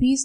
20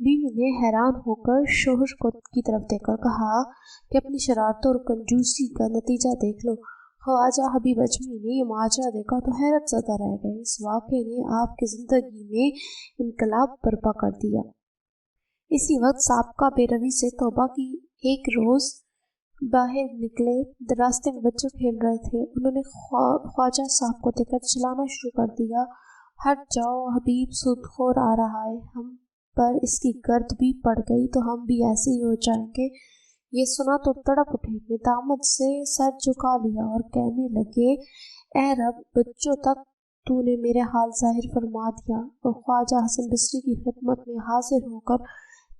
بیوی نے حیران ہو کر شوہر کی طرف دیکھ کر کہا کہ اپنی شرارتوں اور کنجوسی کا نتیجہ دیکھ لو۔ خواجہ حبیب اجمی نے یہ ماجرا دیکھا تو حیرت زدہ رہ گئے۔ اس واقعے نے آپ کی زندگی میں انقلاب برپا کر دیا۔ اسی وقت سابقہ بے روی سے توبہ کی۔ ایک روز باہر نکلے، راستے میں بچے کھیل رہے تھے، انہوں نے خواجہ صاحب کو دیکھ کر چلانا شروع کر دیا۔ ہٹ جاؤ حبیب، سود خور آ رہا ہے، ہم پر اس کی گرد بھی پڑ گئی تو ہم بھی ایسے ہی ہو جائیں گے۔ یہ سنا تو تڑپ اٹھے، ندامت سے سر جھکا لیا اور کہنے لگے، اے رب، بچوں تک تو نے میرے حال ظاہر فرما دیا۔ اور خواجہ حسن بصری کی خدمت میں حاضر ہو کر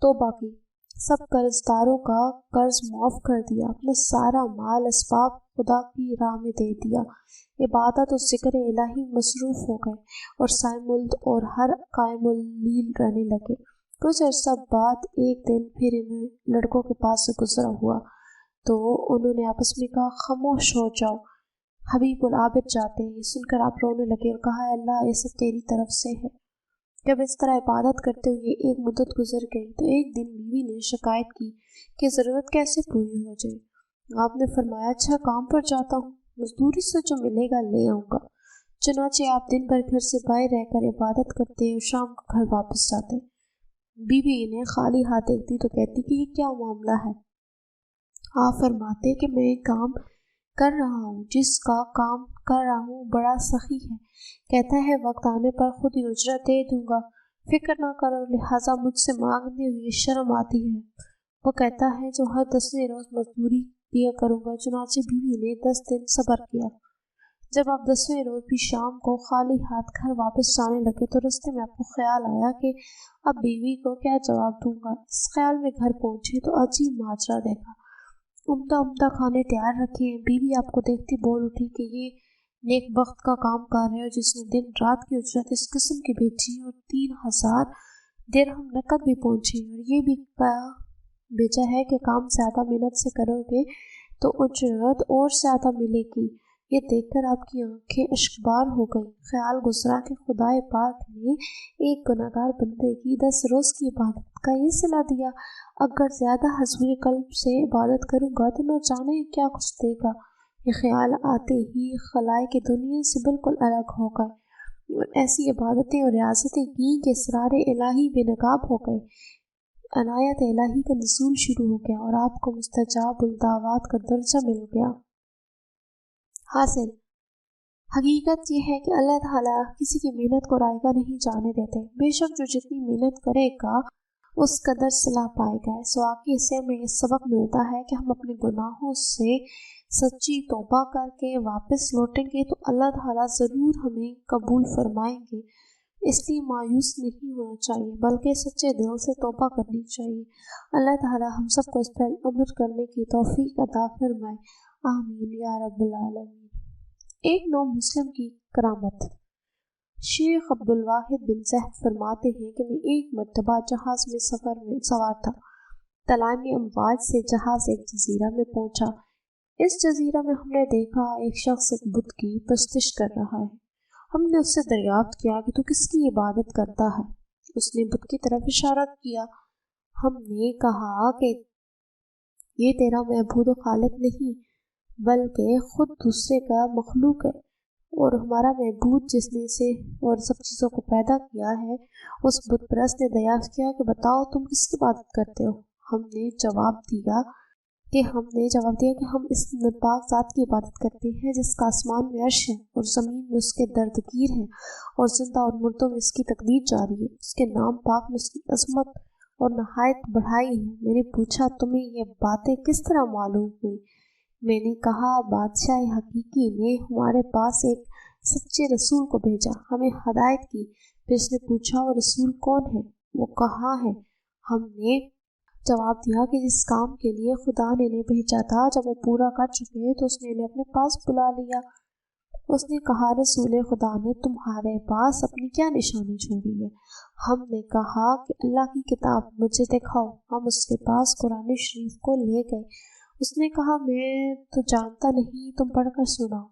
توبہ کی، سب قرض داروں کا قرض معاف کر دیا، اپنا سارا مال اسباب خدا کی راہ میں دے دیا، عبادت اور ذکر الہی مصروف ہو گئے اور صائم الد اور ہر قائم اللیل رہنے لگے۔ کچھ عرصہ بعد ایک دن پھر انہیں لڑکوں کے پاس سے گزرا ہوا تو انہوں نے آپس میں کہا، خاموش ہو جاؤ، حبیب العابد جاتے ہیں۔ یہ سن کر آپ رونے لگے اور کہا، اللہ، یہ سب تیری طرف سے ہے۔ جب اس طرح عبادت کرتے ہوئے ایک مدت گزر گئی تو ایک دن بیوی نے شکایت کی کہ ضرورت کیسے پوری ہو جائے۔ آپ نے فرمایا، اچھا کام پر جاتا ہوں، مزدوری سے جو ملے گا لے آؤں گا۔ چنانچہ آپ دن بھر گھر سے باہر رہ کر عبادت کرتے اور شام کو گھر واپس جاتے۔ بیوی انہیں خالی ہاتھ دیکھتی تو کہتی کہ یہ کیا معاملہ ہے؟ آپ فرماتے کہ میں کام کر رہا ہوں، جس کا کام کر رہا ہوں بڑا سخی ہے، کہتا ہے وقت آنے پر خود ہی اجرت دے دوں گا، فکر نہ کرو، لہٰذا مجھ سے مانگنے ہوئے شرم آتی ہے۔ وہ کہتا ہے جو ہر 10ویں روز مزدوری دیا کروں گا۔ چنانچہ بیوی نے 10 دن صبر کیا۔ جب آپ 10ویں روز بھی شام کو خالی ہاتھ گھر واپس جانے لگے تو رستے میں آپ کو خیال آیا کہ اب بیوی کو کیا جواب دوں گا۔ اس خیال میں گھر پہنچے تو عجیب ماجرا دیکھا۔ عمدہ کھانے تیار رکھے ہیں۔ بیوی آپ کو دیکھتی بول اٹھی کہ یہ نیک بخت کا کام کر رہے ہو جس نے دن رات کی اجرت اس قسم کی بھیجی اور 3000 درہم نقد بھی پہنچے، اور یہ بھی بھیجا ہے کہ کام زیادہ محنت سے کرو گے تو اجرت اور زیادہ ملے گی۔ یہ دیکھ کر آپ کی آنکھیں اشکبار ہو گئیں۔ خیال گزرا کہ خدائے پاک نے ایک گناہگار بندے کی 10 روز کی عبادت کا یہ صلہ دیا۔ اگر زیادہ حضور قلب سے عبادت کروں گا تو نہ جانے کیا کچھ دے گا۔ یہ خیال آتے ہی خلائق دنیا سے بالکل الگ ہو گئے اور ایسی عبادتیں اور ریاضتیں کی کہ اسرار الہی بے نقاب ہو گئے۔ عنایت الہی کا نزول شروع ہو گیا اور آپ کو مستجاب الدعوات کا درجہ مل گیا۔ حاصل حقیقت یہ ہے کہ اللہ تعالیٰ کسی کی محنت کو رائگاں نہیں جانے دیتے۔ بے شک جو جتنی محنت کرے گا اس قدر صلہ پائے گا۔ اس واقعے سے ہمیں یہ سبق ملتا ہے کہ ہم اپنے گناہوں سے سچی توبہ کر کے واپس لوٹیں گے تو اللہ تعالیٰ ضرور ہمیں قبول فرمائیں گے۔ اس لیے مایوس نہیں ہونا چاہیے بلکہ سچے دل سے توبہ کرنی چاہیے۔ اللہ تعالیٰ ہم سب کو اس پر عمل کرنے کی توفیق عطا فرمائے، آمین یا رب العالمین۔ ایک نو مسلم کی کرامت۔ شیخ عبدالواحد بن زید فرماتے ہیں کہ میں ایک مرتبہ جہاز میں سوار تھا۔ تلامی امواج سے جہاز ایک جزیرہ میں پہنچا۔ اس جزیرہ میں ہم نے دیکھا ایک شخص ایک بت کی پرستش کر رہا ہے۔ ہم نے اس سے دریافت کیا کہ تو کس کی عبادت کرتا ہے؟ اس نے بت کی طرف اشارہ کیا۔ ہم نے کہا کہ یہ تیرا معبود و خالق نہیں بلکہ خود دوسرے کا مخلوق ہے، اور ہمارا معبود جس نے اسے اور سب چیزوں کو پیدا کیا ہے۔ اس بت پرست نے دریافت کیا کہ بتاؤ تم کس کی عبادت کرتے ہو؟ ہم نے جواب دیا کہ ہم اس پاک ذات کی عبادت کرتے ہیں جس کا آسمان میں عرش ہے اور زمین میں اس کے دردگیر ہیں اور زندہ اور مردوں میں اس کی تقدیر جاری ہے۔ اس کے نام پاک میں اس کی عظمت اور نہایت بڑائی ہے۔ میں نے پوچھا تمہیں یہ باتیں کس طرح معلوم ہوئی؟ میں نے کہا بادشاہ حقیقی نے ہمارے پاس ایک سچے رسول کو بھیجا، ہمیں ہدایت کی۔ پھر اس نے پوچھا وہ رسول کون ہے؟ وہ کہاں ہے؟ ہم نے جواب دیا کہ جس کام کے لیے خدا نے انہیں بھیجا تھا جب وہ پورا کر چکے تو اس نے انہیں اپنے پاس بلا لیا۔ اس نے کہا رسول خدا نے تمہارے پاس اپنی کیا نشانی چھوڑی ہے؟ ہم نے کہا کہ اللہ کی کتاب، مجھے دکھاؤ۔ ہم اس کے پاس قرآن شریف کو لے گئے اس نے کہا میں تو جانتا نہیں، تم پڑھ کر سناؤ۔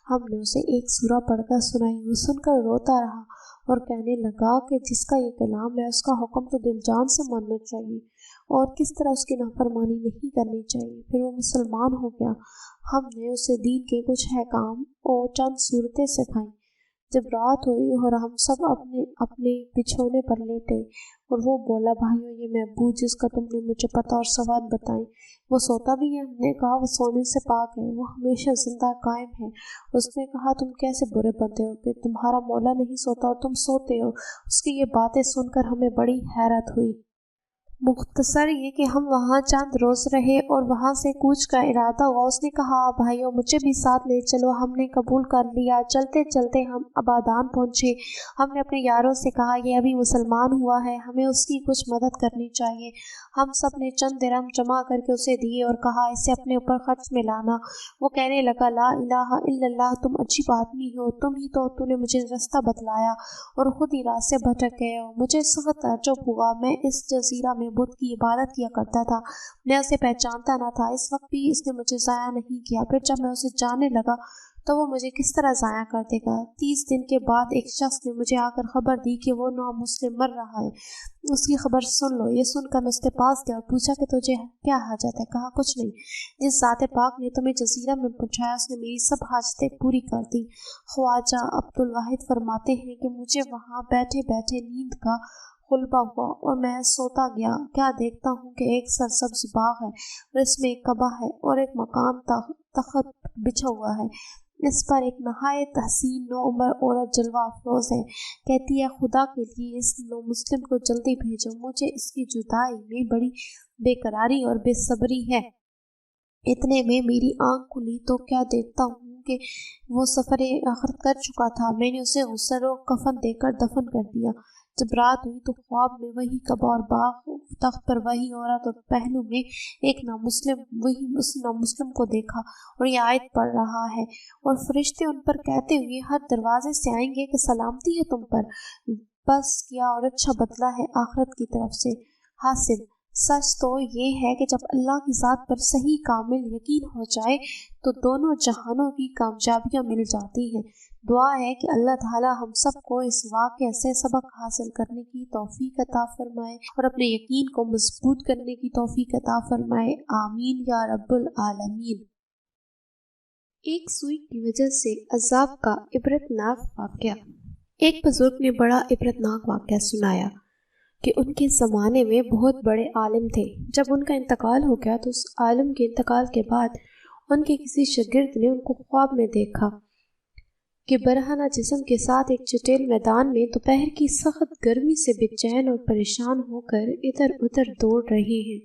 ہم نے اسے ایک سورہ پڑھ کر سنائی۔ وہ سن کر روتا رہا اور کہنے لگا کہ جس کا یہ کلام ہے اس کا حکم تو دل جان سے ماننا چاہیے اور کس طرح اس کی نافرمانی نہیں کرنی چاہیے۔ پھر وہ مسلمان ہو گیا۔ ہم نے اسے دین کے کچھ احکام اور چند صورتیں سکھائیں۔ جب رات ہوئی اور ہم سب اپنے اپنے بچھونے پر لیٹے اور وہ بولا، بھائیو یہ محبوب جس کا تم نے مجھے پتہ اور سواد بتائیں وہ سوتا بھی ہے؟ ہم نے کہا وہ سونے سے پاک ہے، وہ ہمیشہ زندہ قائم ہے۔ اس نے کہا تم کیسے برے بندے ہو کہ تمہارا مولا نہیں سوتا اور تم سوتے ہو۔ اس کی یہ باتیں سن کر ہمیں بڑی حیرت ہوئی۔ مختصر یہ کہ ہم وہاں چند روز رہے اور وہاں سے کوچ کا ارادہ ہوا۔ اس نے کہا بھائیو مجھے بھی ساتھ لے چلو۔ ہم نے قبول کر لیا۔ چلتے چلتے ہم آبادان پہنچے۔ ہم نے اپنے یاروں سے کہا یہ ابھی مسلمان ہوا ہے، ہمیں اس کی کچھ مدد کرنی چاہیے۔ ہم سب نے چند درہم جمع کر کے اسے دیے اور کہا اسے اپنے اوپر خرچ میں لانا۔ وہ کہنے لگا لا الہ الا اللہ، تم عجیب آدمی ہو، تم ہی تو نے مجھے رستہ بتلایا اور خود ہی راہ سے بھٹک گئے ہو۔ مجھے سخت تعجب ہوا۔ میں اس جزیرہ میں بت کی عبادت کیا کرتا تھا، میں اسے پہچانتا نہ تھا۔ اس وقت بھی اس نے مجھے ضائع نہیں کیا، پھر جب میں اسے جاننے لگا تو وہ مجھے کس طرح ضائع کر دے گا۔ 30 دن کے بعد ایک شخص نے مجھے آ کر خبر دی کہ وہ نامسلم مر رہا ہے، اس کی خبر سن لو۔ یہ سن کر میں اس کے پاس گیا اور پوچھا کہ تجھے کیا حاجت ہے؟ کہا کچھ نہیں، جس ذات پاک نے تمہیں جزیرہ میں پہنچایا اس نے میری سب حاجتیں پوری کر دی۔ خواجہ عبدالواحد فرماتے ہیں کہ مجھے وہاں بیٹھے بیٹھے نیند کا غلبہ ہوا اور میں سوتا گیا۔ کیا دیکھتا ہوں کہ ایک سرسبز باغ ہے اور اس میں ایک کعبہ ہے اور ایک مکان تخت بچھا ہوا ہے۔ اس پر ایک نہایت حسین نوعمر عورت جلوہ افروز ہے، کہتی ہے خدا کے لیے اس مسلم کو جلدی بھیجو، مجھے اس کی جدائی میں بڑی بے قراری اور بے صبری ہے۔ اتنے میں میری آنکھ کھلی تو کیا دیکھتا ہوں کہ وہ سفر آخرت کر چکا تھا۔ میں نے اسے غسل و کفن دے کر دفن کر دیا۔ جب رات ہوئی تو خواب میں وہی کعبہ اور باغ، تخت پر وہی عورت اور پہلو میں ایک نامسلم، وہی اس نامسلم کو دیکھا اور یہ آیت پڑھ رہا ہے اور فرشتے ان پر کہتے ہوئے ہر دروازے سے آئیں گے کہ سلامتی ہے تم پر، بس کیا اور اچھا بدلہ ہے آخرت کی طرف سے حاصل۔ سچ تو یہ ہے کہ جب اللہ کی ذات پر صحیح کامل یقین ہو جائے تو دونوں جہانوں کی کامیابیاں مل جاتی ہیں۔ دعا ہے کہ اللہ تعالی ہم سب کو اس واقعے سے سبق حاصل کرنے کی توفیق عطا فرمائے اور اپنے یقین کو مضبوط کرنے کی توفیق عطا فرمائے، آمین یا رب العالمین۔ ایک سوئی کی وجہ سے عذاب کا عبرتناک واقعہ۔ ایک بزرگ نے بڑا عبرتناک واقعہ سنایا کہ ان کے زمانے میں بہت بڑے عالم تھے۔ جب ان کا انتقال ہو گیا تو اس عالم کے انتقال کے بعد ان کے کسی شاگرد نے ان کو خواب میں دیکھا کہ برہنہ جسم کے ساتھ ایک چٹیل میدان میں دوپہر کی سخت گرمی سے بے چین اور پریشان ہو کر ادھر ادھر دوڑ رہے ہیں،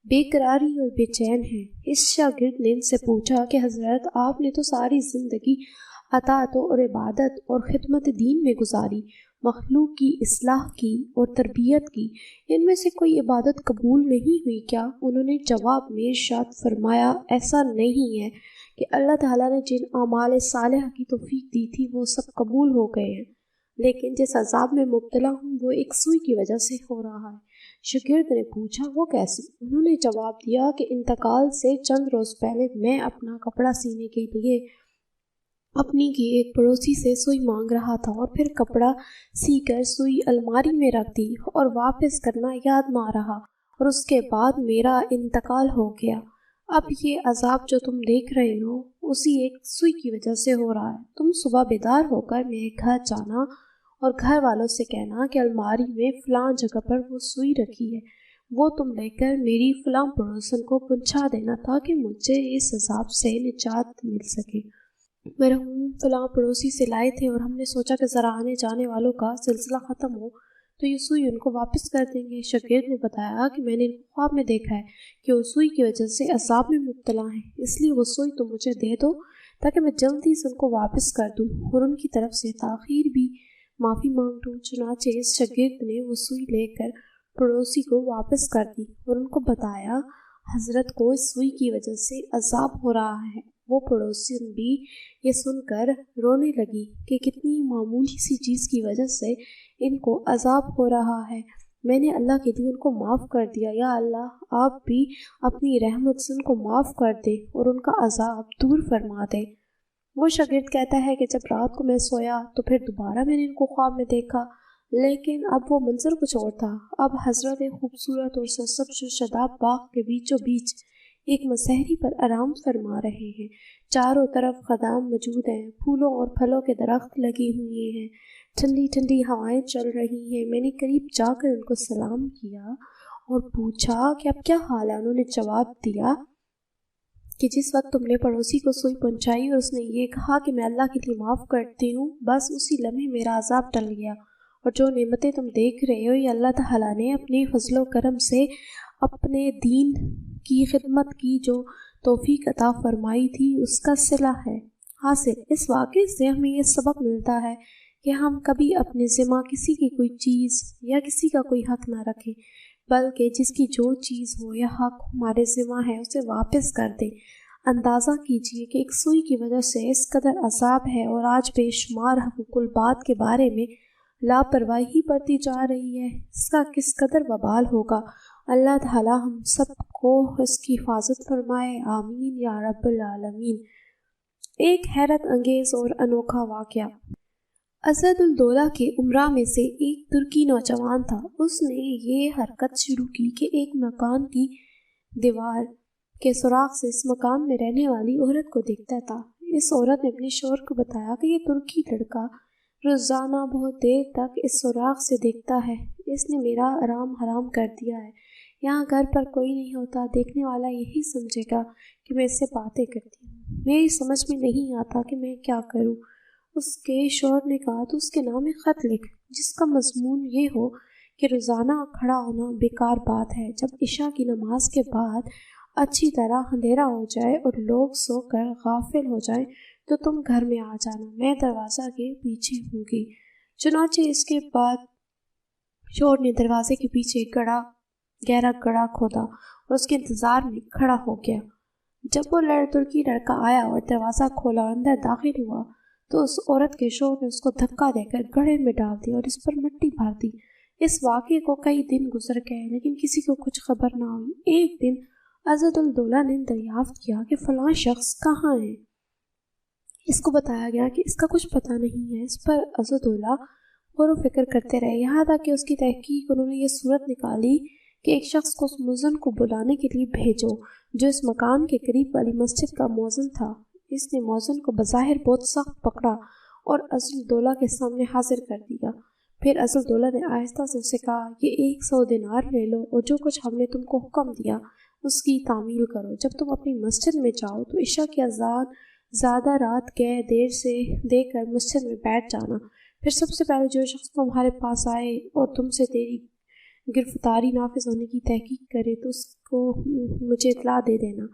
بے قراری اور بے چین ہیں۔ اس شاگرد نے ان سے پوچھا کہ حضرت آپ نے تو ساری زندگی اطاعت اور عبادت اور خدمت دین میں گزاری، مخلوق کی اصلاح کی اور تربیت کی، ان میں سے کوئی عبادت قبول نہیں ہوئی کیا؟ انہوں نے جواب میں ارشاد فرمایا ایسا نہیں ہے کہ اللہ تعالیٰ نے جن اعمال صالحہ کی توفیق دی تھی وہ سب قبول ہو گئے ہیں، لیکن جس عذاب میں مبتلا ہوں وہ ایک سوئی کی وجہ سے ہو رہا ہے۔ شاگرد نے پوچھا وہ کیسے؟ انہوں نے جواب دیا کہ انتقال سے چند روز پہلے میں اپنا کپڑا سینے کے لیے اپنی کی ایک پڑوسی سے سوئی مانگ رہا تھا اور پھر کپڑا سی کر سوئی الماری میں رکھ دی اور واپس کرنا یاد نہ رہا اور اس کے بعد میرا انتقال ہو گیا۔ اب یہ عذاب جو تم دیکھ رہے ہو اسی ایک سوئی کی وجہ سے ہو رہا ہے۔ تم صبح بیدار ہو کر میرے گھر جانا اور گھر والوں سے کہنا کہ الماری میں فلاں جگہ پر وہ سوئی رکھی ہے، وہ تم لے کر میری فلاں پڑوسن کو پہنچا دینا تاکہ مجھے اس عذاب سے نجات مل سکے۔ مرحوم فلاں پڑوسی سے لائے تھے اور ہم نے سوچا کہ ذرا آنے جانے والوں کا سلسلہ ختم ہو تو یہ سوئی ان کو واپس کر دیں گے۔ شاگرد نے بتایا کہ میں نے خواب میں دیکھا ہے کہ وہ سوئی کی وجہ سے عذاب میں مبتلا ہیں، اس لیے وہ سوئی تم مجھے دے دو تاکہ میں جلدی سے ان کو واپس کر دوں اور ان کی طرف سے تاخیر بھی معافی مانگ لوں۔ چنانچہ اس شاگرد نے وہ سوئی لے کر پڑوسی کو واپس کر دی اور ان کو بتایا حضرت کو اس سوئی کی وجہ سے عذاب ہو رہا ہے۔ وہ پڑوسن بھی یہ سن کر رونے لگی کہ کتنی معمولی سی چیز کی وجہ سے ان کو عذاب ہو رہا ہے۔ میں نے اللہ کے لیے ان کو معاف کر دیا، یا اللہ آپ بھی اپنی رحمت سے ان کو معاف کر دے اور ان کا عذاب دور فرما دے۔ وہ شاگرد کہتا ہے کہ جب رات کو میں سویا تو پھر دوبارہ میں نے ان کو خواب میں دیکھا، لیکن اب وہ منظر کچھ اور تھا۔ اب حضرت خوبصورت اور سرسبز و شاداب باغ کے بیچوں بیچ ایک مسحری پر آرام فرما رہے ہیں۔ چاروں طرف خدام موجود ہیں، پھولوں اور پھلوں کے درخت لگے ہوئے ہیں، ٹھنڈی ٹھنڈی ہوائیں چل رہی ہیں۔ میں نے قریب جا کر ان کو سلام کیا اور پوچھا کہ اب کیا حال ہے؟ انہوں نے جواب دیا کہ جس وقت تم نے پڑوسی کو سوئی پہنچائی اور اس نے یہ کہا کہ میں اللہ کے لیے معاف کرتی ہوں، بس اسی لمحے میرا عذاب ٹل گیا، اور جو نعمتیں تم دیکھ رہے ہو یہ اللہ تعالیٰ نے اپنے فضل و کرم سے اپنے دین کی خدمت کی جو توفیق عطا فرمائی تھی اس کا صلہ ہے۔ حاصل اس واقعے سے ہمیں یہ سبق ملتا ہے کہ ہم کبھی اپنے ذمہ کسی کی کوئی چیز یا کسی کا کوئی حق نہ رکھیں، بلکہ جس کی جو چیز ہو یا حق ہمارے ذمہ ہے اسے واپس کر دیں۔ اندازہ کیجئے کہ ایک سوئی کی وجہ سے اس قدر عذاب ہے اور آج بے شمار حقوق العباد کے بارے میں لاپرواہی برتی جا رہی ہے، اس کا کس قدر وبال ہوگا۔ اللہ تعالیٰ ہم سب کو اس کی حفاظت فرمائے، آمین یا رب العالمین۔ ایک حیرت انگیز اور انوکھا واقعہ۔ اسد الدولہ کے امراء میں سے ایک ترکی نوجوان تھا۔ اس نے یہ حرکت شروع کی کہ ایک مکان کی دیوار کے سوراخ سے اس مکان میں رہنے والی عورت کو دیکھتا تھا۔ اس عورت نے اپنے شوہر کو بتایا کہ یہ ترکی لڑکا روزانہ بہت دیر تک اس سوراخ سے دیکھتا ہے، اس نے میرا آرام حرام کر دیا ہے، یہاں گھر پر کوئی نہیں ہوتا، دیکھنے والا یہی سمجھے گا کہ میں اس سے باتیں کرتی ہوں، میری سمجھ میں نہیں آتا کہ میں کیا کروں۔ اس کے شوہر نے کہا تو اس کے نام ایک خط لکھ جس کا مضمون یہ ہو کہ روزانہ کھڑا ہونا بیکار بات ہے، جب عشاء کی نماز کے بعد اچھی طرح اندھیرا ہو جائے اور لوگ سو کر غافل ہو جائیں تو تم گھر میں آ جانا، میں دروازہ کے پیچھے ہوں گی۔ چنانچہ اس کے بعد شوہر نے دروازے کے پیچھے ایک گہرا گڑھا کھودا اور اس کے انتظار میں کھڑا ہو گیا۔ جب وہ ترکی لڑکا آیا اور دروازہ کھولا اور اندر داخل ہوا تو اس عورت کے شوہر نے اس کو دھکا دے کر گڑھے میں ڈال دیا اور اس پر مٹی بھر دی۔ اس واقعے کو کئی دن گزر گئے لیکن کسی کو کچھ خبر نہ ہوئی۔ ایک دن اسد الدولہ نے دریافت کیا کہ فلاں شخص کہاں ہے۔ اس کو بتایا گیا کہ اس کا کچھ پتہ نہیں ہے۔ اس پر اسد الدولہ غور و فکر کرتے رہے، یہاں تک کہ اس کی تحقیق انہوں نے یہ صورت نکالی کہ ایک شخص کو اس مؤذن کو بلانے کے لیے بھیجو جو اس مکان کے قریب والی مسجد کا مؤذن تھا۔ اس نے مؤذن کو بظاہر بہت سخت پکڑا اور اسد الدولہ کے سامنے حاضر کر دیا۔ پھر اسد الدولہ نے آہستہ سے اسے کہا کہ 100 دینار لے لو اور جو کچھ ہم نے تم کو حکم دیا اس کی تعمیل کرو۔ جب تم اپنی مسجد میں جاؤ تو عشاء کی اذان زیادہ رات گئے دیر سے دے کر مسجد میں بیٹھ جانا، پھر سب سے پہلے جو شخص تمہارے پاس آئے اور تم سے تیری گرفتاری نافذ ہونے کی تحقیق کرے تو اس کو مجھے اطلاع دے دینا۔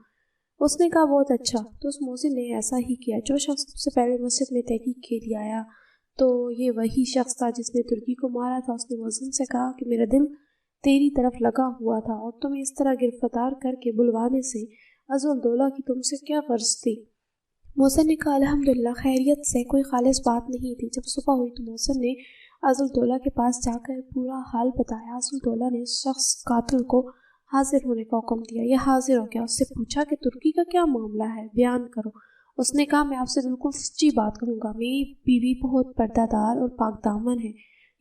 اس نے کہا بہت اچھا۔ تو اس مؤذن نے ایسا ہی کیا۔ جو شخص سب سے پہلے مسجد میں تحقیق کے لیے آیا تو یہ وہی شخص تھا جس نے ترکی کو مارا تھا۔ اس نے مؤذن سے کہا کہ میرا دل تیری طرف لگا ہوا تھا اور تمہیں اس طرح گرفتار کر کے بلوانے سے اسد الدولہ کی تم سے کیا غرض تھی؟ مؤذن نے کہا الحمدللہ خیریت سے، کوئی خالص بات نہیں تھی۔ جب صبح ہوئی تو مؤذن نے اسد الدولہ کے پاس جا کر پورا حال بتایا۔ اسد الدولہ نے اس شخص قاتل کو حاضر ہونے کا حکم دیا۔ یہ حاضر ہو گیا۔ اس سے پوچھا کہ ترکی کا کیا معاملہ ہے، بیان کرو۔ اس نے کہا میں آپ سے بالکل سچی بات کہوں گا، میری بیوی بہت پردہ دار اور پاک دامن ہے۔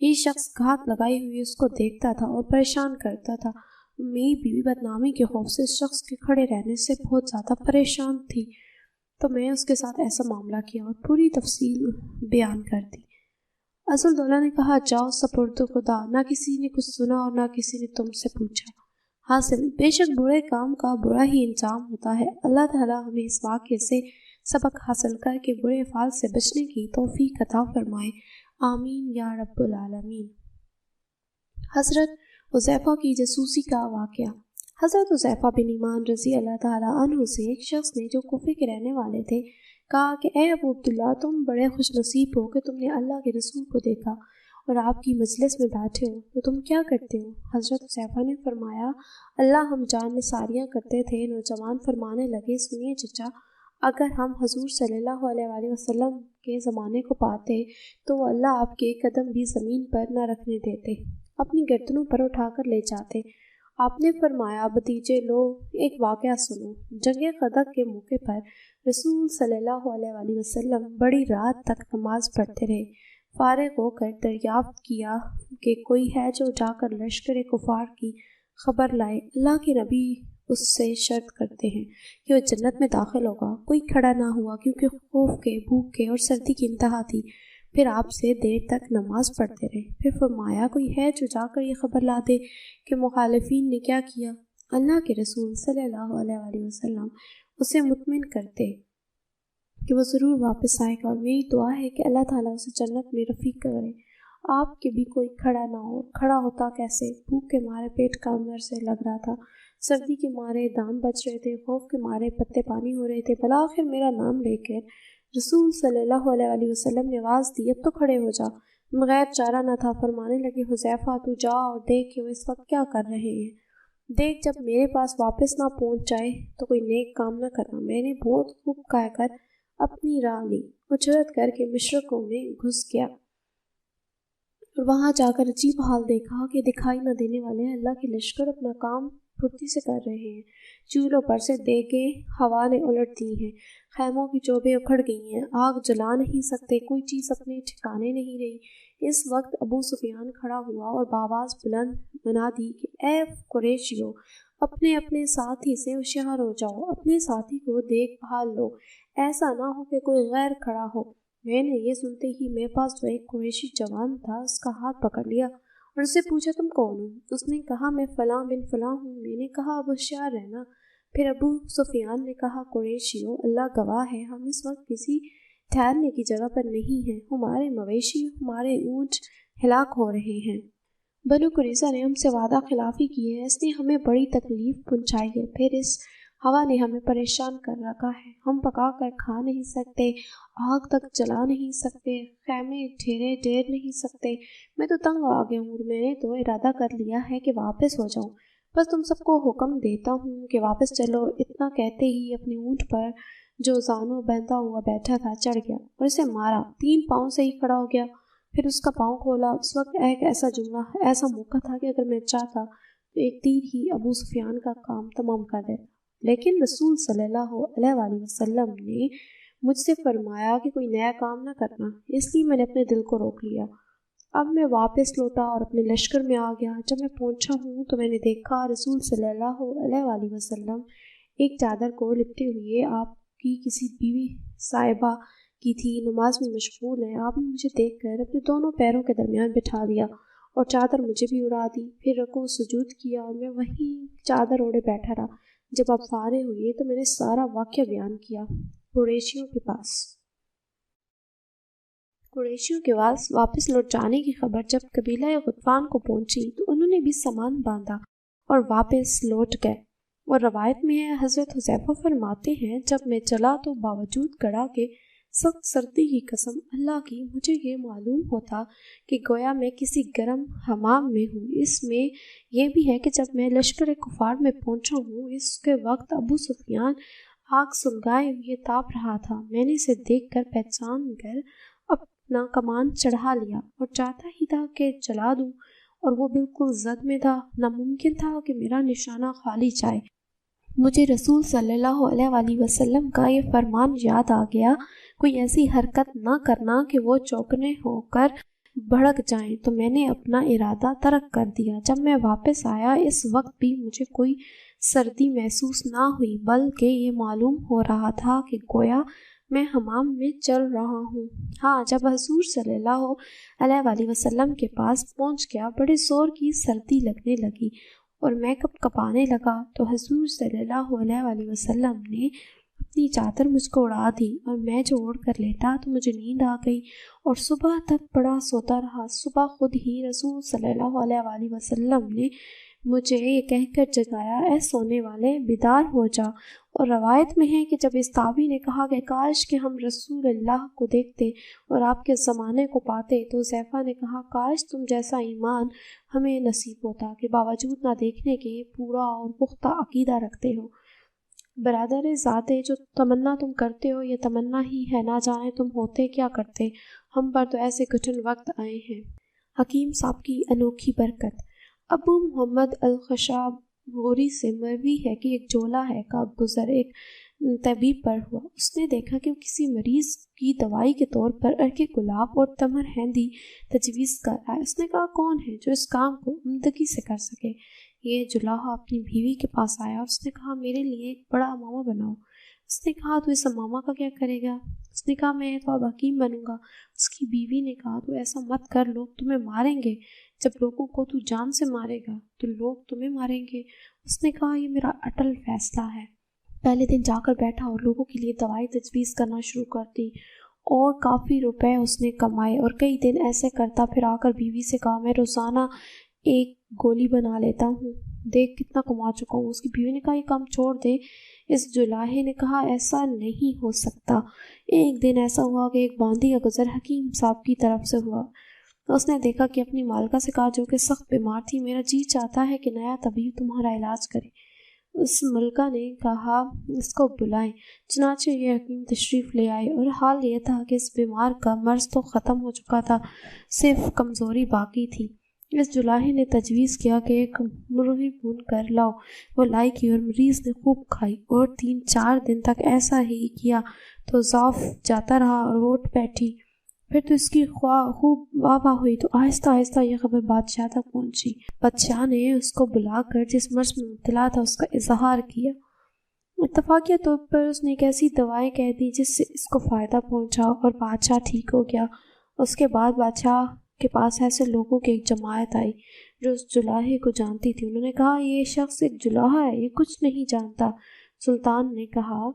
یہ شخص گھات لگائی ہوئی اس کو دیکھتا تھا اور پریشان کرتا تھا۔ میری بیوی بدنامی کے خوف سے اس شخص کے کھڑے رہنے سے بہت زیادہ پریشان تھی، تو میں اس کے ساتھ ایسا معاملہ کیا اور پوری تفصیل بیان کر دی۔ اسد الدولہ نے کہا جاؤ سپرد خدا، نہ کسی نے کچھ سنا اور نہ کسی نے تم سے پوچھا۔ حاصل بے شک برے کام کا برا ہی انجام ہوتا ہے۔ اللہ تعالیٰ ہمیں اس واقعے سے سبق حاصل کر کے برے افعال سے بچنے کی توفیق عطا فرمائے، آمین یا رب العالمین۔ حضرت حذیفہ کی جاسوسی کا واقعہ۔ حضرت حذیفہ بن یمان رضی اللہ تعالیٰ عنہ سے ایک شخص نے جو کوفے کے رہنے والے تھے کہا کہ اے ابو عبداللہ، تم بڑے خوش نصیب ہو کہ تم نے اللہ کے رسول کو دیکھا اور آپ کی مجلس میں بیٹھے ہو، تو تم کیا کرتے ہو؟ حضرت حذیفہ نے فرمایا اللہ ہم جان نثاریاں کرتے تھے۔ نوجوان فرمانے لگے سنیے چچا، اگر ہم حضور صلی اللہ علیہ وآلہ وسلم کے زمانے کو پاتے تو وہ اللہ آپ کے قدم بھی زمین پر نہ رکھنے دیتے۔ اپنی گردنوں پر اٹھا کر لے جاتے۔ آپ نے فرمایا بھتیجے لو ایک واقعہ سنو۔ جنگ خندق کے موقع پر رسول صلی اللہ علیہ وآلہ وسلم بڑی رات تک نماز پڑھتے رہے۔ فارغ ہو کر دریافت کیا کہ کوئی ہے جو جا کر لشکر کفار کی خبر لائے۔ اللہ کے نبی اس سے شرط کرتے ہیں کہ وہ جنت میں داخل ہوگا۔ کوئی کھڑا نہ ہوا کیونکہ خوف کے، بھوک کے اور سردی کی انتہا تھی۔ پھر آپ سے دیر تک نماز پڑھتے رہے۔ پھر فرمایا کوئی ہے جو جا کر یہ خبر لا دے کہ مخالفین نے کیا کیا۔ اللہ کے رسول صلی اللہ علیہ وآلہ وسلم اسے مطمئن کرتے کہ وہ ضرور واپس آئے گا، اور میری دعا ہے کہ اللہ تعالیٰ اسے جنت میں رفیق کرے۔ آپ کے بھی کوئی کھڑا نہ ہو۔ کھڑا ہوتا کیسے؟ بھوک کے مارے پیٹ کامر سے لگ رہا تھا، سردی کے مارے دان بچ رہے تھے، خوف کے مارے پتے پانی ہو رہے تھے۔ بلاخر میرا نام لے کر رسول صلی اللہ علیہ وآلہ وسلم نے آواز دی اب تو کھڑے ہو جا۔ بغیر چارہ نہ تھا، فرمانے لگے حذیفہ تو جا اور دیکھ کہ وہ اس وقت کیا کر رہے ہیں۔ دیکھ جب میرے پاس واپس نہ پہنچ جائے تو کوئی نیک کام نہ کرنا۔ میں نے بہت خوب کہہ کر اپنی راہ لی، اجرت کر کے مشرقوں میں گھس گیا اور وہاں جا کر عجیب حال دیکھا کہ دکھائی نہ دینے والے اللہ کے لشکر اپنا کام پھرتی سے کر رہے ہیں۔ چولہوں پر سے دیگیں ہوا نے الٹ دی ہیں، خیموں کی چوبیں اکھڑ گئی ہیں، آگ جلا نہیں سکتے، کوئی چیز اپنے ٹھکانے نہیں رہی۔ اس وقت ابو سفیان کھڑا ہوا اور بآواز بلند بنا دی کہ اے قریشیو، اپنے اپنے ساتھی سے ہوشیار ہو جاؤ، اپنے ساتھی کو دیکھ بھال لو، ایسا نہ ہو کہ کوئی غیر کھڑا ہو۔ میں نے یہ سنتے ہی میرے پاس جو ایک قریشی جوان تھا اس کا ہاتھ پکڑ لیا اور اس سے پوچھا تم کون ہو؟ اس نے کہا میں فلاں بن فلاں ہوں۔ میں نے کہا اب ہوشیار رہنا۔ پھر ابو سفیان نے کہا قریشیو، اللہ گواہ ہے ہم اس وقت کسی ٹھہرنے کی جگہ پر نہیں ہیں، ہمارے مویشی ہمارے اونٹ ہلاک ہو رہے ہیں۔ بنو قریظہ نے ہم سے وعدہ خلافی کی ہے، اس نے ہمیں بڑی تکلیف پہنچائی ہے، پھر اس ہوا نے ہمیں پریشان کر رکھا ہے، ہم پکا کر کھا نہیں سکتے، آگ تک جلا نہیں سکتے، خیمے ڈھیرے ڈیر نہیں سکتے۔ میں تو تنگ آ گیا ہوں اور میں نے تو ارادہ کر لیا ہے کہ واپس ہو جاؤں، بس تم سب کو حکم دیتا ہوں کہ واپس چلو۔ اتنا کہتے ہی اپنے اونٹ پر جو زانو بندھا ہوا بیٹھا تھا چڑھ گیا اور اسے مارا، 3 پاؤں سے ہی کھڑا ہو گیا۔ پھر اس کا پاؤں کھولا۔ اس وقت ایک ایسا جملہ، ایسا موقع تھا کہ اگر میں چاہتا تو ایک تیر ہی ابو سفیان کا کام تمام کر دیتا، لیکن رسول صلی اللہ علیہ وآلہ وسلم نے مجھ سے فرمایا کہ کوئی نیا کام نہ کرنا، اس لیے میں نے اپنے دل کو روک لیا۔ اب میں واپس لوٹا اور اپنے لشکر میں آ گیا۔ جب میں پہنچا ہوں تو میں نے دیکھا رسول صلی اللہ علیہ وآلہ وسلم ایک چادر کو لپٹے ہوئے آپ کی کسی بیوی صاحبہ کی تھی، نماز میں مشغول ہے۔ آپ نے مجھے دیکھ کر اپنے دونوں پیروں کے درمیان بٹھا دیا اور چادر مجھے بھی اڑا دی۔ پھر رکوع سجود کیا اور میں وہیں چادر اوڑے بیٹھا رہا۔ جب آپ فارغ ہوئے تو میں نے سارا واقعہ بیان کیا۔ قریشیوں کے پاس واپس لوٹ جانے کی خبر جب قبیلہ غطفان کو پہنچی تو انہوں نے بھی سامان باندھا اور واپس لوٹ گئے۔ اور روایت میں ہے حضرت حذیفہ فرماتے ہیں جب میں چلا تو باوجود گڑا کے سخت سردی کی قسم اللہ کی مجھے یہ معلوم ہوتا کہ گویا میں کسی گرم حمام میں ہوں۔ اس میں یہ بھی ہے کہ جب میں لشکر کفار میں پہنچا ہوں اس کے وقت ابو سفیان آگ سلگائے ہوئے تاپ رہا تھا۔ میں نے اسے دیکھ کر پہچان کر اپنا کمان چڑھا لیا اور چاہتا ہی تھا کہ جلا دوں، اور وہ بالکل زد میں تھا، ناممکن تھا کہ میرا نشانہ خالی جائے۔ مجھے رسول صلی اللہ علیہ وآلہ وسلم کا یہ فرمان یاد آ گیا، کوئی ایسی حرکت نہ کرنا کہ وہ چوکنے ہو کر بھڑک جائیں، تو میں نے اپنا ارادہ ترک کر دیا۔ جب میں واپس آیا اس وقت بھی مجھے کوئی سردی محسوس نہ ہوئی، بلکہ یہ معلوم ہو رہا تھا کہ گویا میں حمام میں چل رہا ہوں۔ ہاں، جب حضور صلی اللہ علیہ وآلہ وسلم کے پاس پہنچ گیا بڑے زور کی سردی لگنے لگی اور میں کپ کپانے لگا تو حضور صلی اللہ علیہ وآلہ وسلم نے اپنی چادر مجھ کو اڑا دی اور میں جو اوڑھ کر لیٹا تو مجھے نیند آ گئی اور صبح تک بڑا سوتا رہا۔ صبح خود ہی رسول صلی اللہ علیہ وآلہ وسلم نے مجھے یہ کہہ کر جگایا اے سونے والے بیدار ہو جا۔ اور روایت میں ہے کہ جب اس تابعی نے کہا کہ کاش کہ ہم رسول اللہ کو دیکھتے اور آپ کے زمانے کو پاتے، تو حذیفہ نے کہا کاش تم جیسا ایمان ہمیں نصیب ہوتا کہ باوجود نہ دیکھنے کے پورا اور پختہ عقیدہ رکھتے ہو۔ برادر ذاتے، جو تمنا تم کرتے ہو یہ تمنا ہی ہے، نہ جانے تم ہوتے کیا کرتے، ہم پر تو ایسے کٹھن وقت آئے ہیں۔ حکیم صاحب کی انوکھی برکت۔ ابو محمد الخشاب غوری سے مروی ہے کہ ایک جولا ہے کا گزر ایک طبیب پر ہوا۔ اس نے دیکھا کہ وہ کسی مریض کی دوائی کے طور پر عرق گلاب اور تمر ہندی تجویز کر رہا ہے۔ اس نے کہا کون ہے جو اس کام کو عمدگی سے کر سکے؟ یہ جولاہا اپنی بیوی کے پاس آیا اور اس نے کہا میرے لیے ایک بڑا امامہ بناؤ۔ اس نے کہا تو اس امامہ کا کیا کرے گا؟ اس نے کہا میں تو اب حکیم بنوں گا۔ اس کی بیوی نے کہا تو ایسا مت کر، لوگ تمہیں ماریں گے، جب لوگوں کو تو جان سے مارے گا تو لوگ تمہیں ماریں گے۔ اس نے کہا یہ میرا اٹل فیصلہ ہے۔ پہلے دن جا کر بیٹھا اور لوگوں کے لیے دوائی تجویز کرنا شروع کر دی اور کافی روپے اس نے کمائے، اور کئی دن ایسے کرتا پھر آ کر بیوی سے کہا میں روزانہ ایک گولی بنا لیتا ہوں، دیکھ کتنا کما چکا ہوں۔ اس کی بیوی نے کہا یہ کام چھوڑ دے۔ اس جولاہے نے کہا ایسا نہیں ہو سکتا۔ ایک دن ایسا ہوا کہ ایک باندی کا گزر حکیم صاحب کی طرف سے ہوا۔ اس نے دیکھا کہ اپنی مالکہ سے کہا جو کہ سخت بیمار تھی میرا جی چاہتا ہے کہ نیا طبیب تمہارا علاج کرے۔ اس ملکہ نے کہا اس کو بلائیں۔ چنانچہ یہ حکیم تشریف لے آئے اور حال یہ تھا کہ اس بیمار کا مرض تو ختم ہو چکا تھا، صرف کمزوری باقی تھی۔ اس جولاہے نے تجویز کیا کہ ایک مرغی بھون کر لاؤ۔ وہ لائی کی اور مریض نے خوب کھائی اور 3-4 دن تک ایسا ہی کیا تو ضعف جاتا رہا اور وہ اٹھ بیٹھی۔ پھر تو اس کی خوب واہ ہوئی تو آہستہ آہستہ یہ خبر بادشاہ تک پہنچی۔ بادشاہ نے اس کو بلا کر جس مرض میں مبتلا تھا اس کا اظہار کیا۔ اتفاقیہ طور پر اس نے ایک ایسی دوائیں کہہ دی جس سے اس کو فائدہ پہنچا اور بادشاہ ٹھیک ہو گیا۔ اس کے بعد بادشاہ کے پاس ایسے لوگوں کی ایک جماعت آئی جو اس جولاہے کو جانتی تھی۔ انہوں نے کہا یہ شخص ایک جولاہا ہے، یہ کچھ نہیں جانتا۔ سلطان نے کہا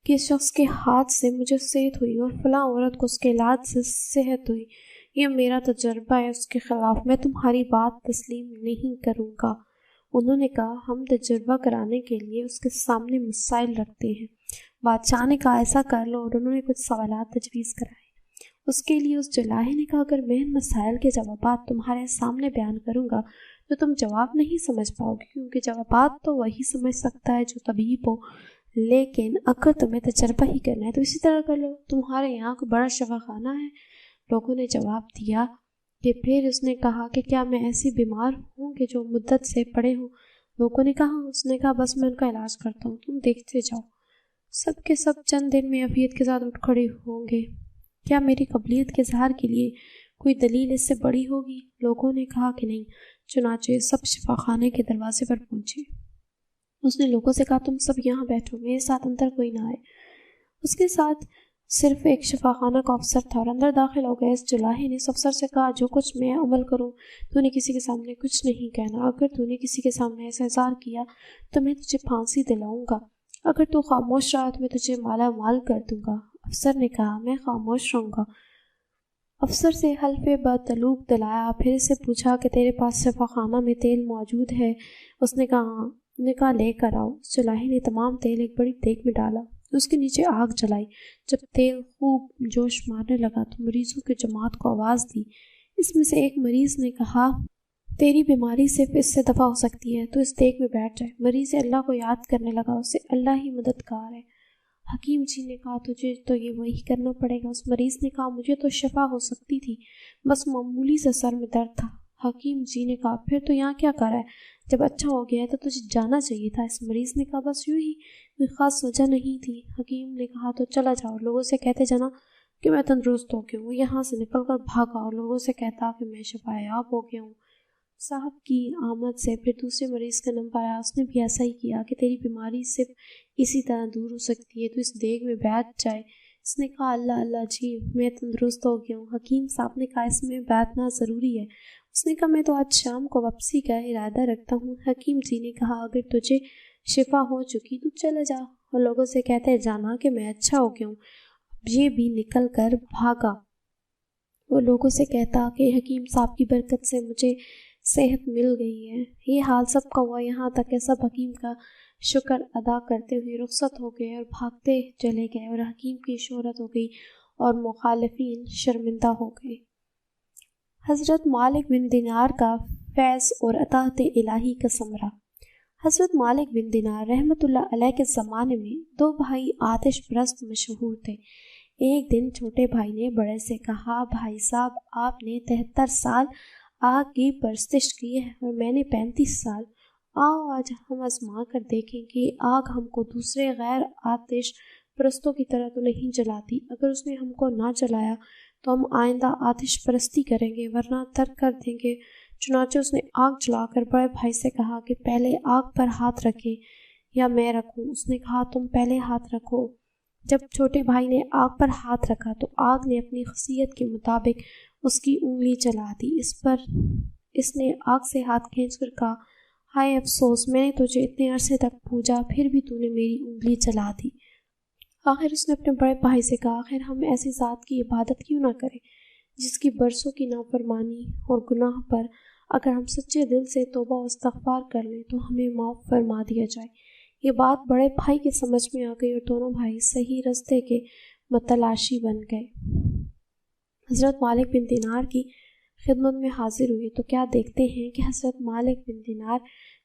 کہ اس شخص کے ہاتھ سے مجھے صحت ہوئی اور فلاں عورت کو اس کے علاج سے صحت ہوئی، یہ میرا تجربہ ہے، اس کے خلاف میں تمہاری بات تسلیم نہیں کروں گا۔ انہوں نے کہا ہم تجربہ کرانے کے لیے اس کے سامنے مسائل رکھتے ہیں۔ بادشاہ نے کہا ایسا کر لو، اور انہوں نے کچھ سوالات تجویز کرائے۔ اس کے لیے اس جولاہے نے کہا اگر میں ان مسائل کے جوابات تمہارے سامنے بیان کروں گا تو تم جواب نہیں سمجھ پاؤ گے، کیونکہ جوابات تو وہی سمجھ سکتا ہے جو طبیب ہو، لیکن اگر تمہیں تجربہ ہی کرنا ہے تو اسی طرح کر لو، تمہارے یہاں کوئی بڑا شفا خانہ ہے؟ لوگوں نے جواب دیا کہ پھر اس نے کہا کہ کیا میں ایسی بیمار ہوں کہ جو مدت سے پڑے ہوں؟ لوگوں نے کہا اس نے کہا بس میں ان کا علاج کرتا ہوں، تم دیکھتے جاؤ۔ سب کے سب چند دن میں عافیت کے ساتھ اٹھ کھڑے ہوں گے۔ کیا میری قبولیت کے اظہار کے لیے کوئی دلیل اس سے بڑی ہوگی؟ لوگوں نے کہا کہ نہیں۔ چنانچہ سب شفا خانے کے دروازے پر پہنچے۔ اس نے لوگوں سے کہا تم سب یہاں بیٹھو، میرے ساتھ اندر کوئی نہ آئے۔ اس کے ساتھ صرف ایک شفا خانہ کا افسر تھا اور اندر داخل ہو گئے۔ اس جولاہے نے اس افسر سے کہا جو کچھ میں عمل کروں تو نے کسی کے سامنے کچھ نہیں کہنا، اگر تو نے کسی کے سامنے ایسا اظہار کیا تو میں تجھے پھانسی دلاؤں گا، اگر تو خاموش رہا تو میں تجھے مالا مال کر دوں گا۔ افسر نے کہا میں خاموش رہوں گا۔ افسر سے حلف بتلوک دلایا، پھر اس سے پوچھا کہ تیرے پاس شفا خانہ میں تیل موجود ہے؟ اس نے کہا لے کر آؤ۔ جولاہے نے تمام تیل ایک بڑی دیگ میں ڈالا، اس کے نیچے آگ جلائی۔ جب تیل خوب جوش مارنے لگا تو مریضوں کی جماعت کو آواز دی۔ اس میں سے ایک مریض نے کہا تیری بیماری صرف اس سے دفع ہو سکتی ہے، تو اس دیگ میں بیٹھ جائے۔ مریض اللہ کو یاد کرنے لگا، اسے اللہ ہی مددگار ہے۔ حکیم جی نے کہا تجھے تو یہ وہی کرنا پڑے گا۔ اس مریض نے کہا مجھے تو شفا ہو سکتی تھی، بس معمولی سے سر میں درد تھا۔ حکیم جی نے کہا پھر تو یہاں کیا کر رہا ہے؟ جب اچھا ہو گیا تو تجھے جانا چاہیے تھا۔ اس مریض نے کہا بس یوں ہی، کوئی خاص وجہ نہیں تھی۔ حکیم نے کہا تو چلا جاؤ، لوگوں سے کہتے جانا کہ میں تندرست ہو گیا ہوں۔ وہ یہاں سے نکل کر بھاگا اور لوگوں سے کہتا کہ میں شفا یاب ہو گیا ہوں۔ صاحب کی آمد سے پھر دوسرے مریض کا نمبر آیا، اس نے بھی ایسا ہی کیا کہ تیری بیماری صرف اسی طرح دور ہو سکتی ہے، تو اس دیگ میں بیٹھ جائے۔ اس نے کہا اللہ اللہ جی میں تندرست ہو گیا ہوں۔ حکیم صاحب نے کہا اس میں بیٹھنا ضروری ہے۔ اس نے کہا میں تو آج شام کو واپسی کا ارادہ رکھتا ہوں۔ حکیم جی نے کہا اگر تجھے شفا ہو چکی تو چلے جا، اور لوگوں سے کہتے جانا کہ میں اچھا ہو گیا ہوں۔ یہ بھی نکل کر بھاگا۔ وہ لوگوں سے کہتا کہ حکیم صاحب کی برکت سے مجھے صحت مل گئی ہے۔ یہ حال سب کا ہوا، یہاں تک کہ سب حکیم کا شکر ادا کرتے ہوئے رخصت ہو گئے اور بھاگتے چلے گئے، اور حکیم کی شہرت ہو گئی اور مخالفین شرمندہ ہو گئے۔ حضرت مالک بن دینار کا فیض اور عطاءت الہی کا ثمرہ۔ حضرت مالک بن دینار رحمۃ اللہ علیہ کے زمانے میں 2 بھائی آتش پرست مشہور تھے۔ ایک دن چھوٹے بھائی نے بڑے سے کہا، بھائی صاحب آپ نے 73 سال آگ کی پرستش کی ہے اور میں نے 35 سال۔ آؤ آج ہم آزما کر دیکھیں کہ آگ ہم کو دوسرے غیر آتش پرستوں کی طرح تو نہیں جلاتی۔ اگر اس نے ہم کو نہ جلایا تو ہم آئندہ آتش پرستی کریں گے، ورنہ ترک کر دیں گے۔ چنانچہ اس نے آگ جلا کر بڑے بھائی سے کہا کہ پہلے آگ پر ہاتھ رکھیں یا میں رکھوں۔ اس نے کہا تم پہلے ہاتھ رکھو۔ جب چھوٹے بھائی نے آگ پر ہاتھ رکھا تو آگ نے اپنی خاصیت کے مطابق اس کی انگلی جلا دی۔ اس نے آگ سے ہاتھ کھینچ کر کہا، ہائے افسوس، میں نے تجھے اتنے عرصے تک پوجا، پھر بھی تو نے میری انگلی جلا دی۔ آخر اس نے اپنے بڑے بھائی سے کہا، آخر ہم ایسی ذات کی عبادت کیوں نہ کریں جس کی برسوں کی نافرمانی اور گناہ پر اگر ہم سچے دل سے توبہ و استغفار کر لیں تو ہمیں معاف فرما دیا جائے۔ یہ بات بڑے بھائی کے سمجھ میں آ گئی اور دونوں بھائی صحیح رستے کے متلاشی بن گئے۔ حضرت مالک بن دینار کی خدمت میں حاضر ہوئے تو کیا دیکھتے ہیں کہ حضرت مالک بن دینار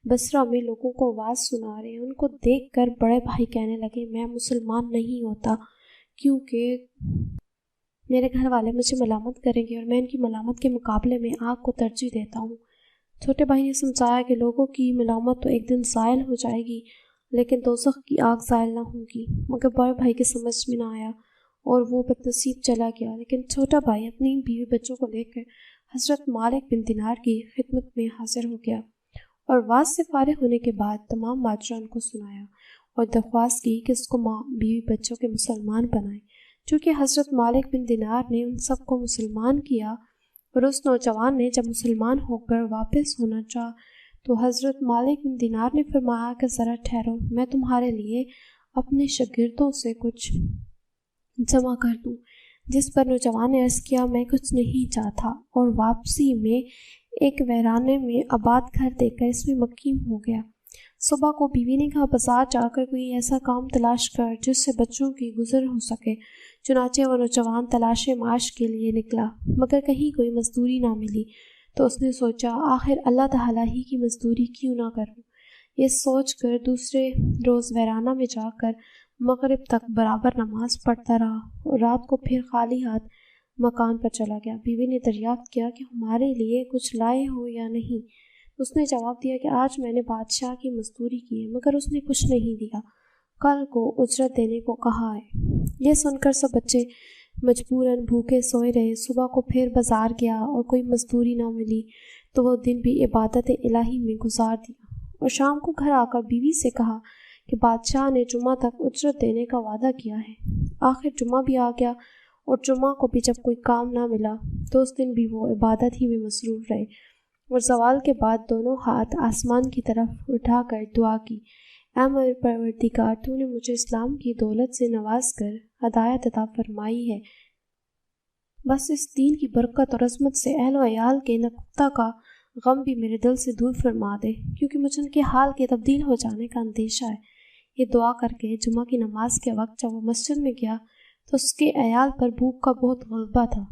بصرہ میں لوگوں کو واعظ سنا رہے ہیں۔ ان کو دیکھ کر بڑے بھائی کہنے لگے، میں مسلمان نہیں ہوتا کیونکہ میرے گھر والے مجھے ملامت کریں گے اور میں ان کی ملامت کے مقابلے میں آگ کو ترجیح دیتا ہوں۔ چھوٹے بھائی نے سمجھایا کہ لوگوں کی ملامت تو ایک دن زائل ہو جائے گی لیکن دوزخ کی آگ زائل نہ ہوگی، مگر بڑے بھائی کے سمجھ میں نہ آیا اور وہ بدنصیب چلا گیا۔ لیکن چھوٹا بھائی اپنی بیوی بچوں کو لے کر حضرت مالک بن دینار کی خدمت میں حاضر ہو گیا اور واعظ سے فارغ ہونے کے بعد تمام ماجرا ان کو سنایا اور درخواست کی کہ اس کو بیوی بچوں کے مسلمان بنائیں۔ چونکہ حضرت مالک بن دینار نے ان سب کو مسلمان کیا اور اس نوجوان نے جب مسلمان ہو کر واپس ہونا چاہا تو حضرت مالک بن دینار نے فرمایا کہ ذرا ٹھہرو، میں تمہارے لیے اپنے شاگردوں سے کچھ جمع کر دوں۔ جس پر نوجوان نے عرض کیا، میں کچھ نہیں چاہتا، اور واپسی میں ایک ویرانے میں آباد گھر دیکھ کر اس میں مقیم ہو گیا۔ صبح کو بیوی نے کہا، بازار جا کر کوئی ایسا کام تلاش کر جس سے بچوں کی گزر ہو سکے۔ چنانچہ وہ نوجوان تلاش معاش کے لیے نکلا مگر کہیں کوئی مزدوری نہ ملی تو اس نے سوچا، آخر اللہ تعالیٰ ہی کی مزدوری کیوں نہ کروں۔ یہ سوچ کر دوسرے روز ویرانہ میں جا کر مغرب تک برابر نماز پڑھتا رہا اور رات کو پھر خالی ہاتھ مکان پر چلا گیا۔ بیوی نے دریافت کیا کہ ہمارے لیے کچھ لائے ہو یا نہیں۔ اس نے جواب دیا کہ آج میں نے بادشاہ کی مزدوری کی ہے مگر اس نے کچھ نہیں دیا، کل کو اجرت دینے کو کہا ہے۔ یہ سن کر سب بچے مجبوراً بھوکے سوئے رہے۔ صبح کو پھر بازار گیا اور کوئی مزدوری نہ ملی تو وہ دن بھی عبادت الہی میں گزار دیا اور شام کو گھر آ کر بیوی سے کہا کہ بادشاہ نے جمعہ تک اجرت دینے کا وعدہ کیا ہے۔ آخر جمعہ بھی آ گیا اور جمعہ کو بھی جب کوئی کام نہ ملا تو اس دن بھی وہ عبادت ہی میں مصروف رہے اور زوال کے بعد دونوں ہاتھ آسمان کی طرف اٹھا کر دعا کی، اے میرے پروردگار، تو نے مجھے اسلام کی دولت سے نواز کر ہدایت عطا فرمائی ہے، بس اس دین کی برکت اور عظمت سے اہل و عیال کے نکتہ کا غم بھی میرے دل سے دور فرما دے، کیونکہ مجھے ان کے حال کے تبدیل ہو جانے کا اندیشہ ہے۔ یہ دعا کر کے جمعہ کی نماز کے وقت جب وہ مسجد میں گیا تو اس کے عیال پر بھوک کا بہت غلبہ تھا۔